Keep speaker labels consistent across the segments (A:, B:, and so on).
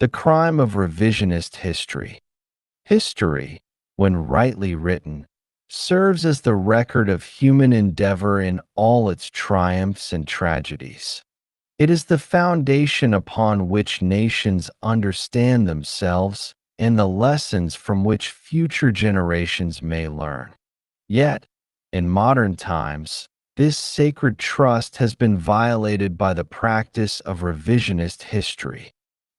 A: The crime of revisionist history. History, when rightly written, serves as the record of human endeavor in all its triumphs and tragedies. It is the foundation upon which nations understand themselves and the lessons from which future generations may learn. Yet, in modern times, this sacred trust has been violated by the practice of revisionist history.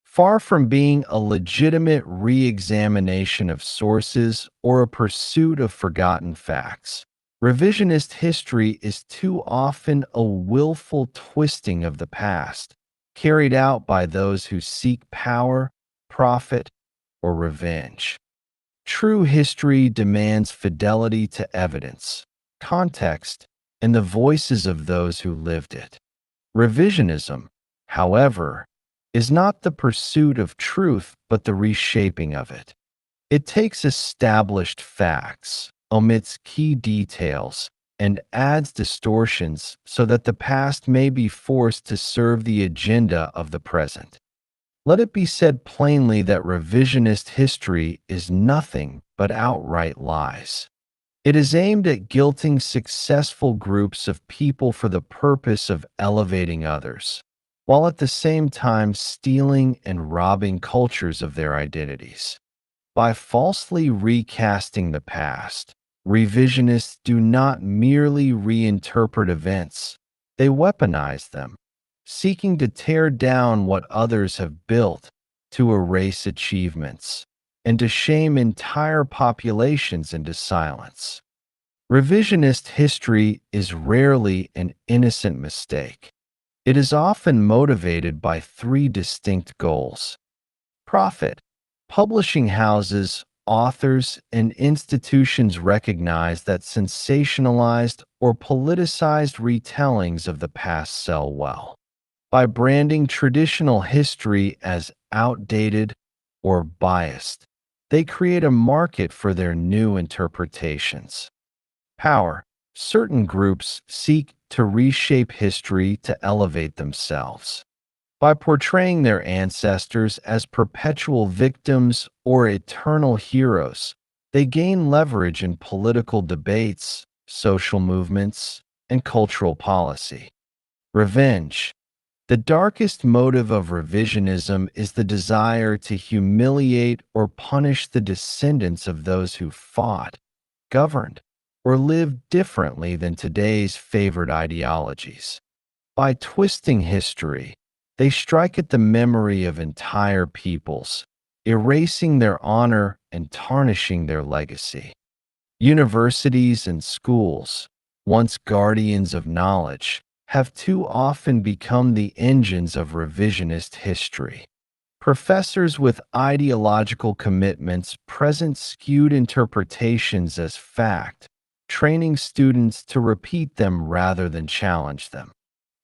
A: Far from being a legitimate re examination of sources or a pursuit of forgotten facts, revisionist history is too often a willful twisting of the past, carried out by those who seek power, profit, or revenge. True history demands fidelity to evidence, context, and the voices of those who lived it. Revisionism, however, is not the pursuit of truth but the reshaping of it. It takes established facts, omits key details, and adds distortions so that the past may be forced to serve the agenda of the present. Let it be said plainly that revisionist history is nothing but outright lies. It is aimed at guilting successful groups of people for the purpose of elevating others, while at the same time stealing and robbing cultures of their identities. By falsely recasting the past, revisionists do not merely reinterpret events, they weaponize them, seeking to tear down what others have built, to erase achievements, and to shame entire populations into silence. Revisionist history is rarely an innocent mistake. It is often motivated by three distinct goals: profit. Publishing houses, authors, and institutions recognize that sensationalized or politicized retellings of the past sell well. By branding traditional history as outdated or biased, they create a market for their new interpretations. Power. Certain groups seek to reshape history to elevate themselves. By portraying their ancestors as perpetual victims or eternal heroes, they gain leverage in political debates, social movements, and cultural policy. Revenge. The darkest motive of revisionism is the desire to humiliate or punish the descendants of those who fought, governed, or lived differently than today's favored ideologies. By twisting history, they strike at the memory of entire peoples, erasing their honor and tarnishing their legacy. Universities and schools, once guardians of knowledge, have too often become the engines of revisionist history. Professors with ideological commitments present skewed interpretations as fact, training students to repeat them rather than challenge them.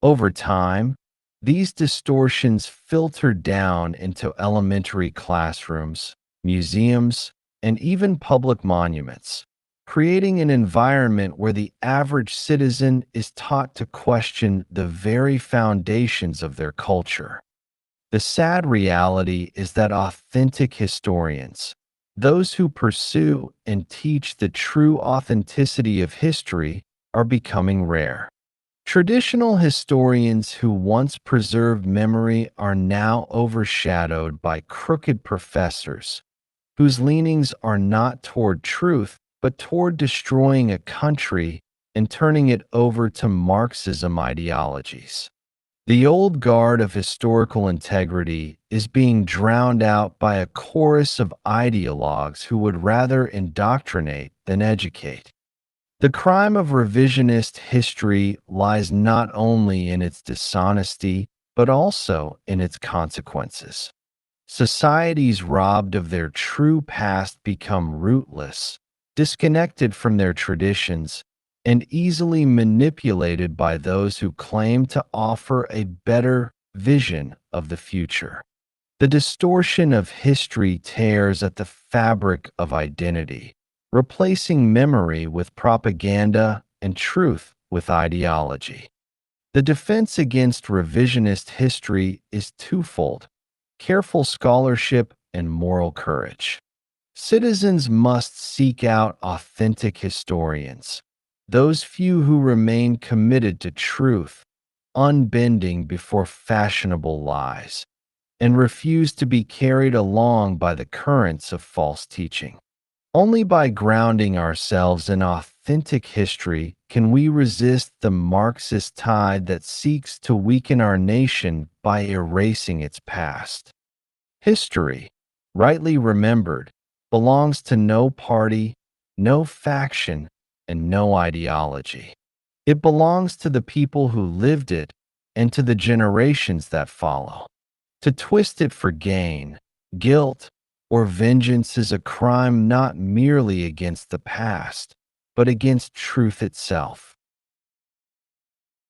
A: Over time, these distortions filter down into elementary classrooms, museums, and even public monuments, creating an environment where the average citizen is taught to question the very foundations of their culture. The sad reality is that authentic historians, those who pursue and teach the true authenticity of history, are becoming rare. Traditional historians who once preserved memory are now overshadowed by crooked professors, whose leanings are not toward truth, but toward destroying a country and turning it over to Marxism ideologies. The old guard of historical integrity is being drowned out by a chorus of ideologues who would rather indoctrinate than educate. The crime of revisionist history lies not only in its dishonesty, but also in its consequences. Societies robbed of their true past become rootless, disconnected from their traditions, and easily manipulated by those who claim to offer a better vision of the future. The distortion of history tears at the fabric of identity, replacing memory with propaganda and truth with ideology. The defense against revisionist history is twofold. careful scholarship, and moral courage. Citizens must seek out authentic historians, those few who remain committed to truth, unbending before fashionable lies, and refuse to be carried along by the currents of false teaching. Only by grounding ourselves in authentic history can we resist the Marxist tide that seeks to weaken our nation by erasing its past. History, rightly remembered, belongs to no party, no faction, and no ideology. It belongs to the people who lived it and to the generations that follow. To twist it for gain, guilt, or vengeance is a crime not merely against the past, but against truth itself.